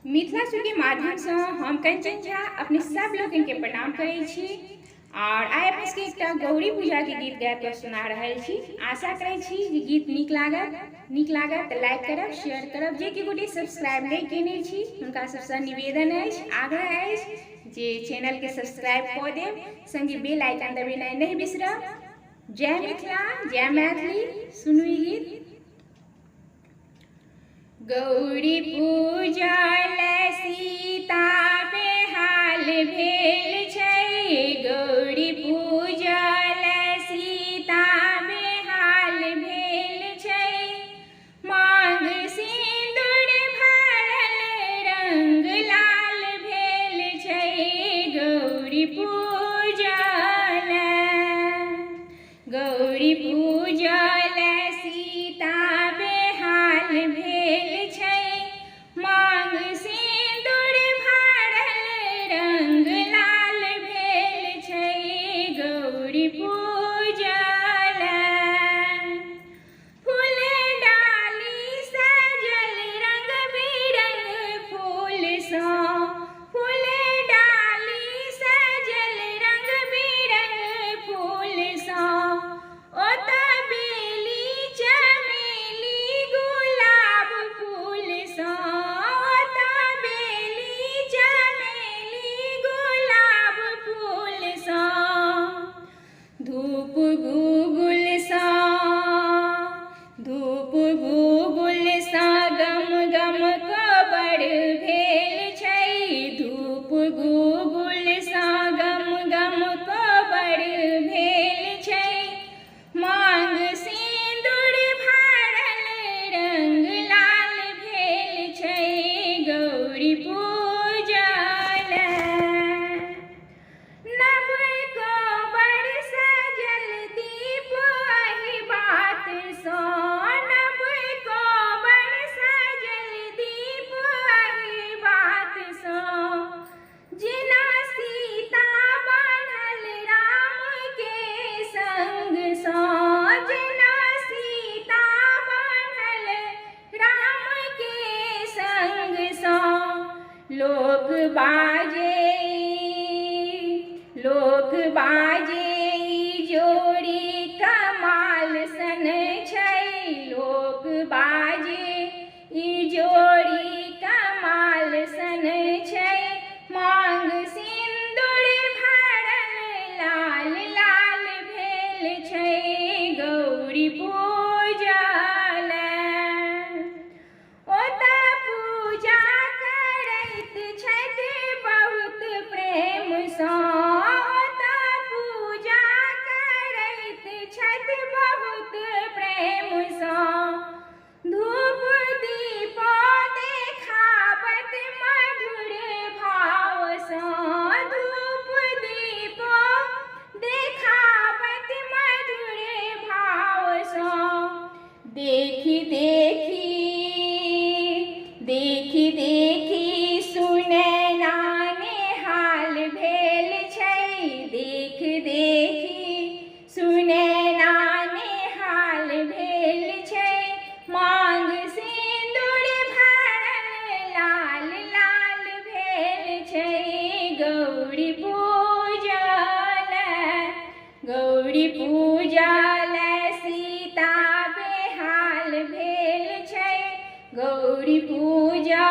मिथिला सुर के माध्यम से हम कंचन झा अपने सब लोगन के प्रणाम करे छी और आइ अपने के एकटा गौरी पूजा के गीत गाबि के सुना रहल छी। आशा करे छी जे गीत नीक लागत तो लाइक करब, शेयर करब। जे कि गोटे सब्सक्राइब नहीं केने छी हुनका सबसे निवेदन अछि, आग्रह अछि जे चैनल के सब्सक्राइब कऽ देब, संगे बेल आइकन दबेनाइ नहीं बिसरब। जय मिथिला, जय मैथिली। सुनू ई गीत। गौरी पूजा ले सीता बेहाल भेल छै, गौरी पूजा ले सीता बेहाल भेल छै। मांग सिंदूर भरल रंग लाल भेल छै, गौरी पूजा ले, गौरी पूजा ले सीता बेहाल भेल छै। मांग सिंदूर भरल रंग लाल भेल छै, गौरी पूजा ले। फूल डाली सजल रंग बिरंग फूल सँ, फूल डाली सजल रंग बिरंग फूल सँ। ओतऽ बेली चमेली गुलाब फूल सँ, ओतऽ बेली चमेली गुलाब फूल सँ। धूप गुगुल सँ, धूप गुगुल सँ गम गम कोबर भेल छै, धूप गुगुल सँ गम गम कोबर भेल छै। मांग सिंदूर भरल रंग लाल भेल छै, गौरी पूजा ले। नव कोबर सजल दीप एहि बात सँ, नव कोबर सजल दीप एहि बात सँ। जेना सीता बान्हल राम के संग सँ, जेना सीता बान्हल राम के संग सँ। लोक बाजे, लोक बाजे ई जोड़ी कमाल सन छै, लोक बाजे ई जोड़ी कमाल सन छै। मांग सिंदूर भरल लाल लाल भेल छै, गौरी पूजा ले। ओतऽ पूजा करैत छथि बहुत प्रेम सँ, ओतऽ पूजा करैत छथि बहुत प्रेम सँ। धूप दीप देखावत मधुर भाव सँ, धूप दीप देखावत मधुर भाव सँ। देखी देखी, देखी देखी सुनैना नेहाल भेल छै, देख देखी सुनैना नेहाल भेल छै। मांग सिंदूर भरल लाल लाल भेल छै, गौरी पूजा ले, गौरी पूजा ले सीता बेहाल भेल छै, गौरी पूजा